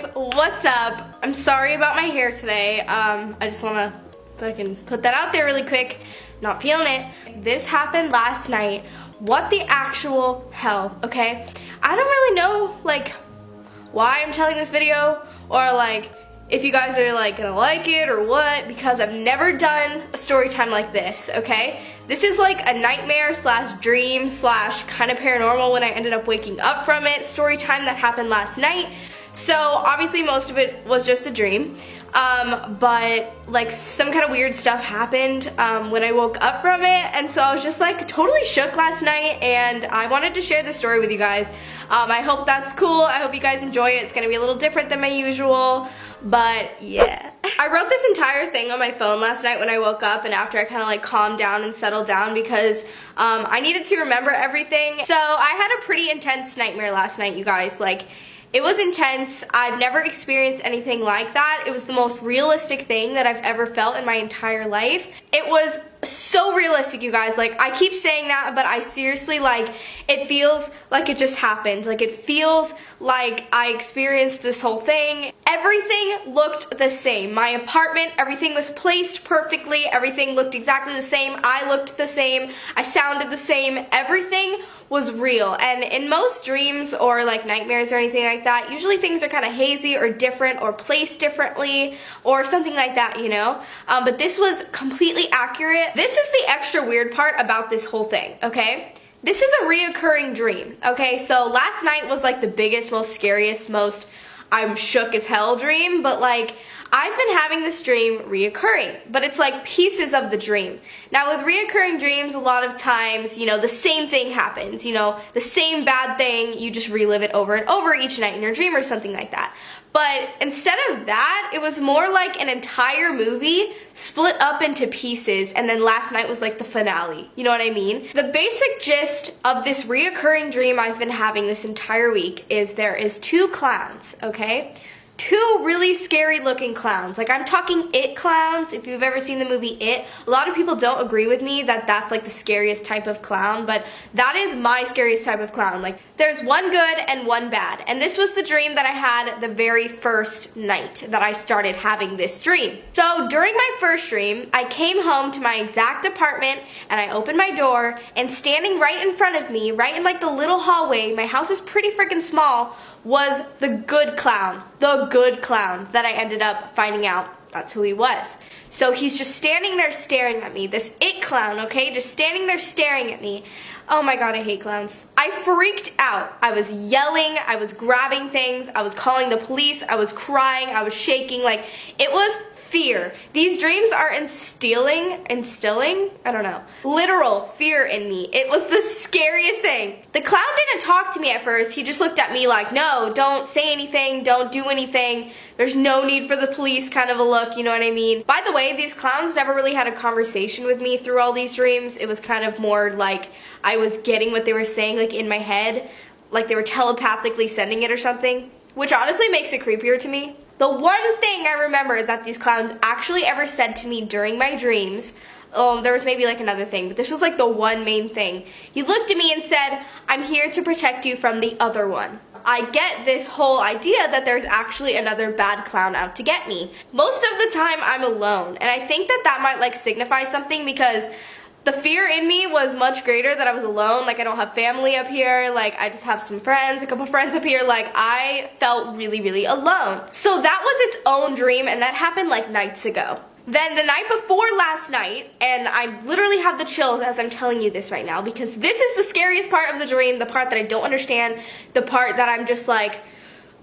guys, what's up? I'm sorry about my hair today. I just want to fucking put that out there really quick. Not feeling it. This happened last night. What the actual hell, okay? I don't really know, like, why I'm telling this video, or like, if you guys are like gonna like it or what, because I've never done a story time like this, okay? This is like a nightmare slash dream slash kind of paranormal when I ended up waking up from it story time that happened last night. So obviously most of it was just a dream, but like some kind of weird stuff happened when I woke up from it, and so I was just like totally shook last night, and I wanted to share this story with you guys. I hope that's cool. I hope you guys enjoy it. It's gonna be a little different than my usual, but yeah. I wrote this entire thing on my phone last night when I woke up and after I kind of like calmed down and settled down, because I needed to remember everything. So I had a pretty intense nightmare last night, you guys. Like, it was intense. I've never experienced anything like that. It was the most realistic thing that I've ever felt in my entire life. It was so realistic, you guys. Like, I keep saying that, but I seriously, like, it feels like it just happened. Like, it feels like I experienced this whole thing. Everything looked the same. My apartment, everything was placed perfectly. Everything looked exactly the same. I looked the same. I sounded the same. Everything was real. And in most dreams or like nightmares or anything like that, usually things are kind of hazy or different or placed differently or something like that, you know? But this was completely accurate. This is the extra weird part about this whole thing, okay? This is a reoccurring dream, okay? So last night was like the biggest, most scariest, most I'm shook as hell dream, but like I've been having this dream reoccurring, but it's like pieces of the dream. Now with reoccurring dreams, a lot of times, you know, the same thing happens, you know, the same bad thing, you just relive it over and over each night in your dream or something like that. But instead of that, it was more like an entire movie split up into pieces, and then last night was like the finale. You know what I mean? The basic gist of this reoccurring dream I've been having this entire week is there is two clowns, okay? Two really scary looking clowns. Like, I'm talking It clowns. If you've ever seen the movie It, a lot of people don't agree with me that that's like the scariest type of clown, but that is my scariest type of clown. Like, there's one good and one bad. And this was the dream that I had the very first night that I started having this dream. So during my first dream, I came home to my exact apartment and I opened my door, and standing right in front of me, right in like the little hallway, my house is pretty freaking small, was the good clown. The good clown that I ended up finding out that's who he was. So he's just standing there staring at me. This It clown, okay? Just standing there staring at me. Oh my god, I hate clowns. I freaked out. I was yelling, I was grabbing things, I was calling the police, I was crying, I was shaking. Like, it was fear. These dreams are instilling, I don't know, literal fear in me. It was the scariest thing. The clown didn't talk to me at first. He just looked at me like, no, don't say anything, don't do anything. There's no need for the police kind of a look, you know what I mean? By the way, these clowns never really had a conversation with me through all these dreams. It was kind of more like I was getting what they were saying, like in my head, like they were telepathically sending it or something, which honestly makes it creepier to me. The one thing I remember that these clowns actually ever said to me during my dreams, there was maybe like another thing, but this was like the one main thing. He looked at me and said, "I'm here to protect you from the other one." I get this whole idea that there's actually another bad clown out to get me. Most of the time I'm alone, and I think that that might like signify something, because the fear in me was much greater that I was alone. Like, I don't have family up here. Like, I just have some friends, a couple friends up here. Like, I felt really, really alone. So that was its own dream, and that happened like nights ago. Then the night before last night, and I literally have the chills as I'm telling you this right now, because this is the scariest part of the dream, the part that I don't understand, the part that I'm just like,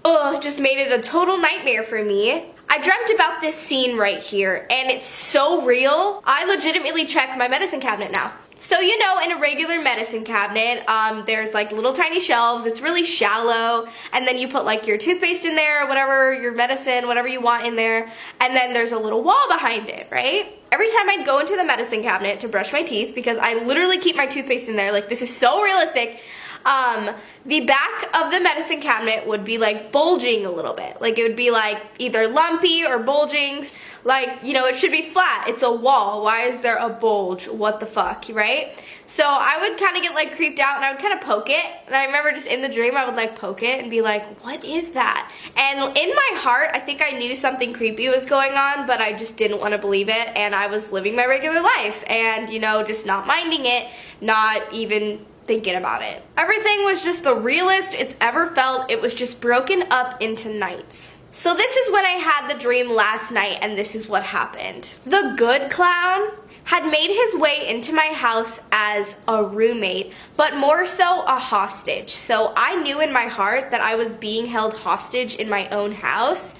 ugh, just made it a total nightmare for me. I dreamt about this scene right here, and it's so real. I legitimately checked my medicine cabinet now. So, you know, in a regular medicine cabinet, there's like little tiny shelves. It's really shallow, and then you put like your toothpaste in there, whatever, your medicine, whatever you want in there, and then there's a little wall behind it, right? Every time I'd go into the medicine cabinet to brush my teeth, because I literally keep my toothpaste in there, like, this is so realistic, The back of the medicine cabinet would be like bulging a little bit. Like it would be like either lumpy or bulging. Like, you know, it should be flat. It's a wall. Why is there a bulge? What the fuck, right? So I would kind of get like creeped out and I would kind of poke it. And I remember just in the dream I would like poke it and be like, what is that? And in my heart, I think I knew something creepy was going on, but I just didn't want to believe it. And I was living my regular life and, you know, just not minding it, not even thinking about it. Everything was just the realest it's ever felt. It was just broken up into nights. So this is when I had the dream last night, and this is what happened. The good clown had made his way into my house as a roommate, but more so a hostage. So I knew in my heart that I was being held hostage in my own house.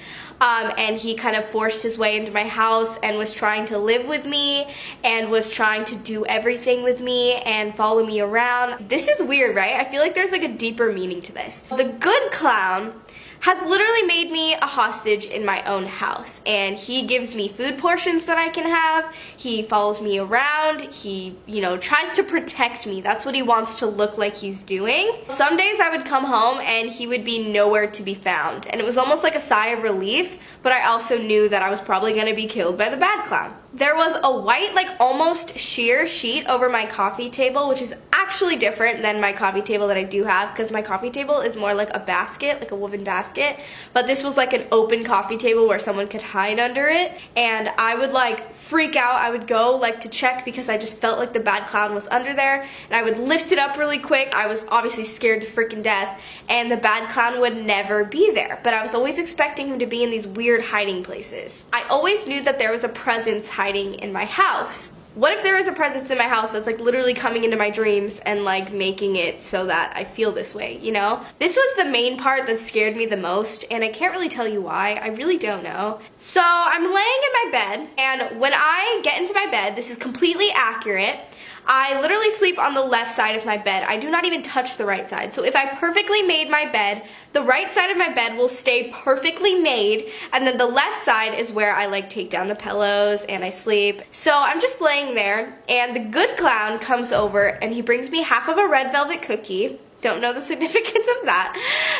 And he kind of forced his way into my house and was trying to live with me and was trying to do everything with me and follow me around. This is weird, right? I feel like there's like a deeper meaning to this. The good clown has literally made me a hostage in my own house, and he gives me food portions that I can have. He follows me around. He, you know, tries to protect me. That's what he wants to look like he's doing. Some days I would come home and he would be nowhere to be found, and it was almost like a sigh of relief, but I also knew that I was probably gonna be killed by the bad clown. There was a white, like almost sheer sheet over my coffee table, which is actually different than my coffee table that I do have, because my coffee table is more like a basket, like a woven basket, but this was like an open coffee table where someone could hide under it, and I would like freak out. I would go like to check because I just felt like the bad clown was under there, and I would lift it up really quick. I was obviously scared to freaking death, and the bad clown would never be there, but I was always expecting him to be in these weird hiding places. I always knew that there was a presence hiding in my house. What if there is a presence in my house that's like literally coming into my dreams and like making it so that I feel this way, you know? This was the main part that scared me the most, and I can't really tell you why. I really don't know. So I'm laying in my bed, and when I get into my bed, this is completely accurate, I literally sleep on the left side of my bed. I do not even touch the right side. So if I perfectly made my bed, the right side of my bed will stay perfectly made, and then the left side is where I like take down the pillows and I sleep. So I'm just laying there, and the good clown comes over and he brings me half of a red velvet cookie. Don't know the significance of that.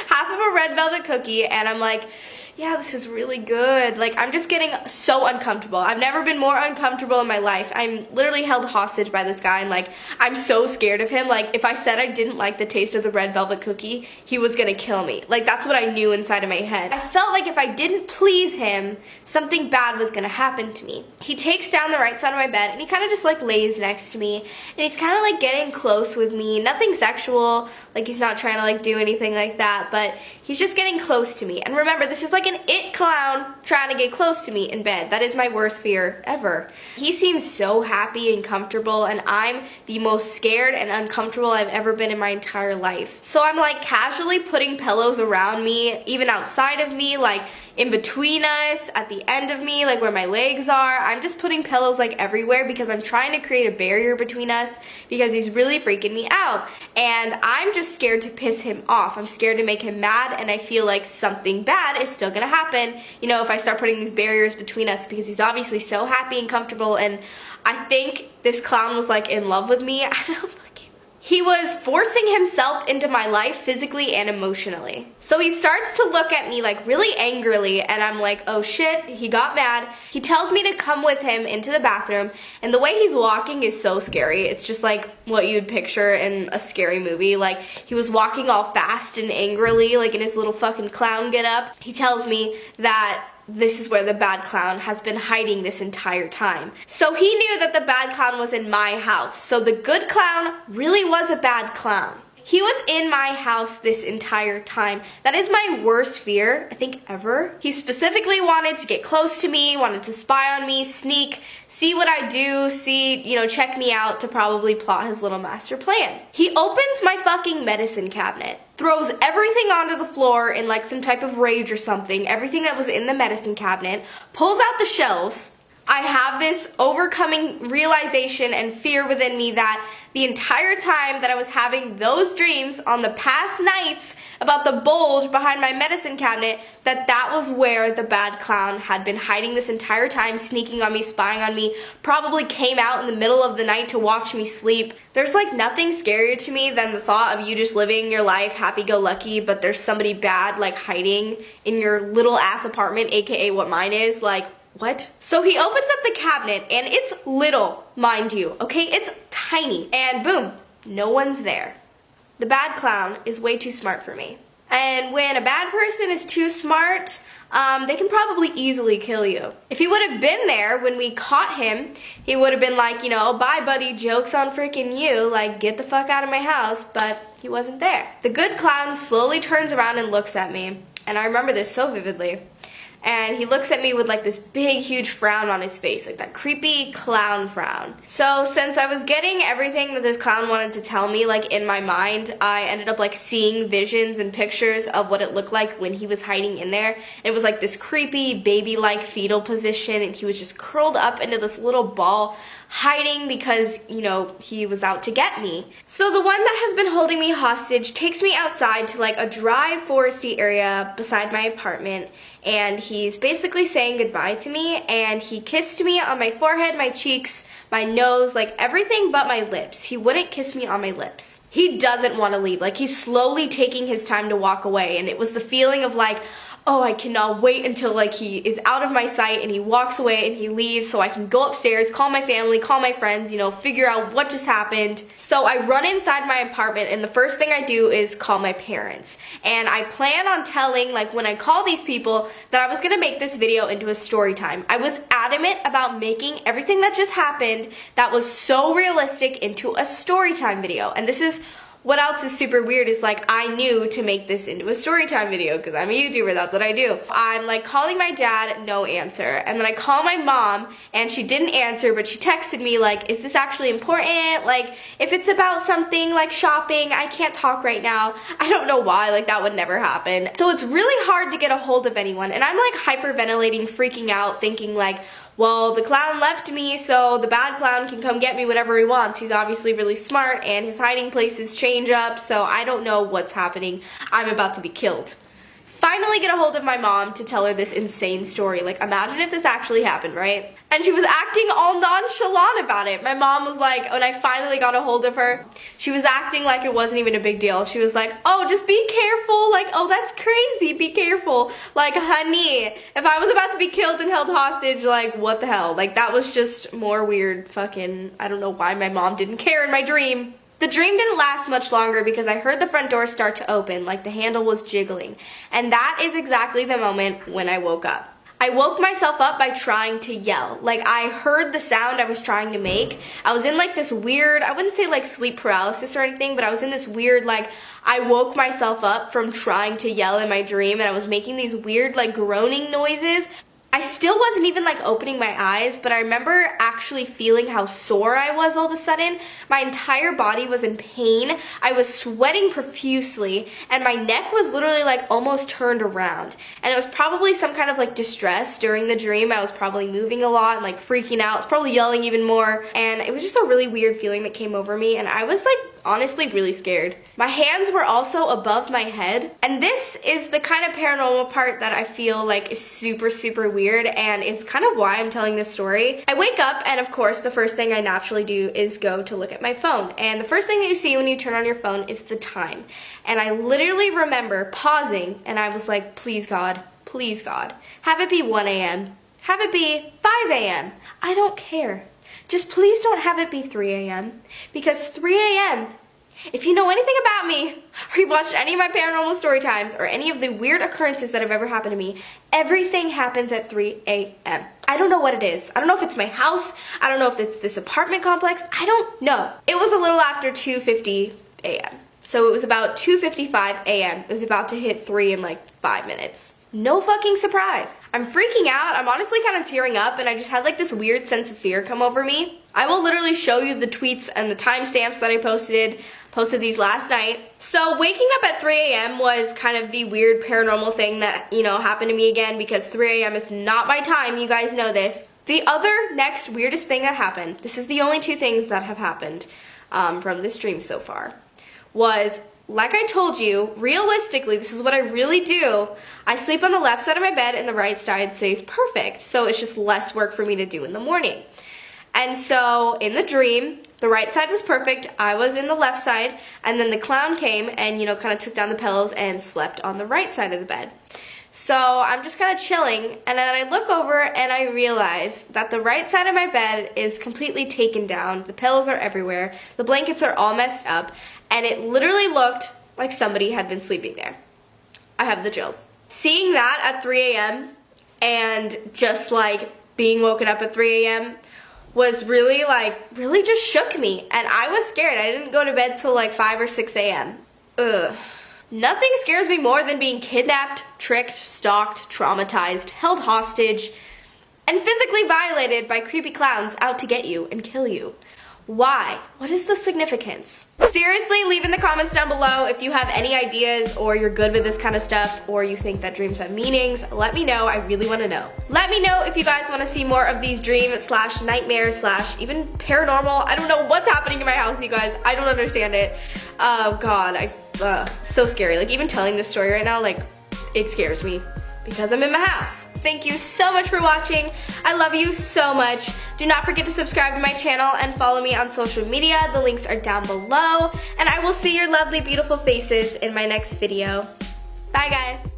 Half of a red velvet cookie, and I'm like, yeah, this is really good. Like, I'm just getting so uncomfortable. I've never been more uncomfortable in my life. I'm literally held hostage by this guy, and like, I'm so scared of him. Like, if I said I didn't like the taste of the red velvet cookie, he was gonna kill me. Like, that's what I knew inside of my head. I felt like if I didn't please him, something bad was gonna happen to me. He takes down the right side of my bed, and he kind of just like lays next to me, and he's kind of like getting close with me. Nothing sexual. Like, he's not trying to like do anything like that, but he's just getting close to me. And remember, this is like an it clown trying to get close to me in bed. That is my worst fear ever. He seems so happy and comfortable, and I'm the most scared and uncomfortable I've ever been in my entire life. So I'm like casually putting pillows around me, even outside of me, like in between us, at the end of me, like where my legs are. I'm just putting pillows like everywhere because I'm trying to create a barrier between us because he's really freaking me out. And I'm just scared to piss him off. I'm scared to make him mad, and I feel like something bad is still gonna happen, you know, if I start putting these barriers between us, because he's obviously so happy and comfortable, and I think this clown was like in love with me. I don't fucking. He was forcing himself into my life physically and emotionally. So he starts to look at me like really angrily, and I'm like, oh shit, he got mad. He tells me to come with him into the bathroom, and the way he's walking is so scary. It's just like what you'd picture in a scary movie. Like, he was walking all fast and angrily, like in his little fucking clown get up. He tells me that this is where the bad clown has been hiding this entire time. So he knew that the bad clown was in my house. So the good clown really was a bad clown. He was in my house this entire time. That is my worst fear, I think, ever. He specifically wanted to get close to me, wanted to spy on me, sneak, see what I do, see, you know, check me out to probably plot his little master plan. He opens my fucking medicine cabinet, throws everything onto the floor in like some type of rage or something, everything that was in the medicine cabinet, pulls out the shelves. I have this overcoming realization and fear within me that the entire time that I was having those dreams on the past nights about the bulge behind my medicine cabinet, that was where the bad clown had been hiding this entire time, sneaking on me, spying on me, probably came out in the middle of the night to watch me sleep. There's like nothing scarier to me than the thought of you just living your life happy-go-lucky, but there's somebody bad like hiding in your little ass apartment, aka what mine is. Like, what? So he opens up the cabinet, and it's little, mind you, okay? It's tiny. And boom, no one's there. The bad clown is way too smart for me. And when a bad person is too smart, they can probably easily kill you. If he would have been there when we caught him, he would have been like, you know, bye buddy, joke's on freaking you, like get the fuck out of my house, but he wasn't there. The good clown slowly turns around and looks at me, and I remember this so vividly. And he looks at me with like this big huge frown on his face, like that creepy clown frown. So since I was getting everything that this clown wanted to tell me like in my mind, I ended up like seeing visions and pictures of what it looked like when he was hiding in there. It was like this creepy baby-like fetal position, and he was just curled up into this little ball, hiding because, you know, he was out to get me. So the one that has been holding me hostage takes me outside to like a dry foresty area beside my apartment, and he's basically saying goodbye to me, and he kissed me on my forehead, my cheeks, my nose, like everything but my lips. He wouldn't kiss me on my lips. He doesn't want to leave. Like, he's slowly taking his time to walk away, and it was the feeling of like, oh, I cannot wait until like he is out of my sight and he walks away and he leaves so I can go upstairs, call my family, call my friends, you know, figure out what just happened. So I run inside my apartment, and the first thing I do is call my parents. And I plan on telling, like when I call these people, that I was going to make this video into a story time. I was adamant about making everything that just happened that was so realistic into a story time video. And this is what else is super weird is like I knew to make this into a storytime video because I'm a YouTuber, that's what I do. I'm like calling my dad, no answer. And then I call my mom, and she didn't answer, but she texted me like, is this actually important? Like, if it's about something like shopping, I can't talk right now. I don't know why, like that would never happen. So it's really hard to get a hold of anyone, and I'm like hyperventilating, freaking out, thinking like, well, the clown left me, so the bad clown can come get me whatever he wants. He's obviously really smart, and his hiding places change up, so I don't know what's happening. I'm about to be killed. Finally get a hold of my mom to tell her this insane story. Like, imagine if this actually happened, right? And she was acting all nonchalant about it. My mom was like, when I finally got a hold of her, she was acting like it wasn't even a big deal. She was like, oh, just be careful. Like, oh, that's crazy. Be careful. Like, honey, if I was about to be killed and held hostage, like, what the hell? Like, that was just more weird fucking, I don't know why my mom didn't care in my dream. The dream didn't last much longer because I heard the front door start to open, like the handle was jiggling. And that is exactly the moment when I woke up. I woke myself up by trying to yell. Like, I heard the sound I was trying to make. I was in like this weird, I wouldn't say like sleep paralysis or anything, but I was in this weird like, I woke myself up from trying to yell in my dream, and I was making these weird like groaning noises. I still wasn't even like opening my eyes, but I remember actually feeling how sore I was all of a sudden. My entire body was in pain. I was sweating profusely, and my neck was literally like almost turned around. And it was probably some kind of like distress during the dream. I was probably moving a lot and like freaking out. I was probably yelling even more, and it was just a really weird feeling that came over me, and I was like honestly really scared. My hands were also above my head, and this is the kind of paranormal part that I feel like is super, super weird, and it's kind of why I'm telling this story. I wake up, and of course the first thing I naturally do is go to look at my phone, and the first thing that you see when you turn on your phone is the time. And I literally remember pausing, and I was like, please God, have it be 1 a.m. Have it be 5 a.m. I don't care. Just please don't have it be 3 a.m. because 3 a.m., if you know anything about me, or you've watched any of my paranormal story times, or any of the weird occurrences that have ever happened to me, everything happens at 3 a.m. I don't know what it is. I don't know if it's my house. I don't know if it's this apartment complex. I don't know. It was a little after 2:50 a.m. So it was about 2:55 a.m. It was about to hit 3 in like 5 minutes. No fucking surprise. I'm freaking out. I'm honestly kind of tearing up, and I just had like this weird sense of fear come over me. I will literally show you the tweets and the timestamps that I posted these last night. So waking up at 3 a.m. was kind of the weird paranormal thing that, you know, happened to me again, because 3 a.m. is not my time. You guys know this. The other next weirdest thing that happened, this is the only two things that have happened from this dream so far, was, like I told you, realistically, this is what I really do. I sleep on the left side of my bed and the right side stays perfect. So it's just less work for me to do in the morning. And so in the dream, the right side was perfect. I was in the left side, and then the clown came and, you know, kind of took down the pillows and slept on the right side of the bed. So I'm just kind of chilling, and then I look over and I realize that the right side of my bed is completely taken down. The pillows are everywhere. The blankets are all messed up, and it literally looked like somebody had been sleeping there. I have the chills. Seeing that at 3 a.m. and just like being woken up at 3 a.m. was really just shook me, and I was scared. I didn't go to bed till like 5 or 6 a.m. Ugh. Nothing scares me more than being kidnapped, tricked, stalked, traumatized, held hostage, and physically violated by creepy clowns out to get you and kill you. Why? What is the significance? Seriously, leave in the comments down below if you have any ideas, or you're good with this kind of stuff, or you think that dreams have meanings. Let me know. I really want to know. Let me know if you guys want to see more of these dream/nightmares/ even paranormal. I don't know what's happening in my house, you guys. I don't understand it. Oh God, so scary. Like, even telling this story right now, like, it scares me because I'm in my house. Thank you so much for watching. I love you so much. Do not forget to subscribe to my channel and follow me on social media. The links are down below. And I will see your lovely, beautiful faces in my next video. Bye, guys.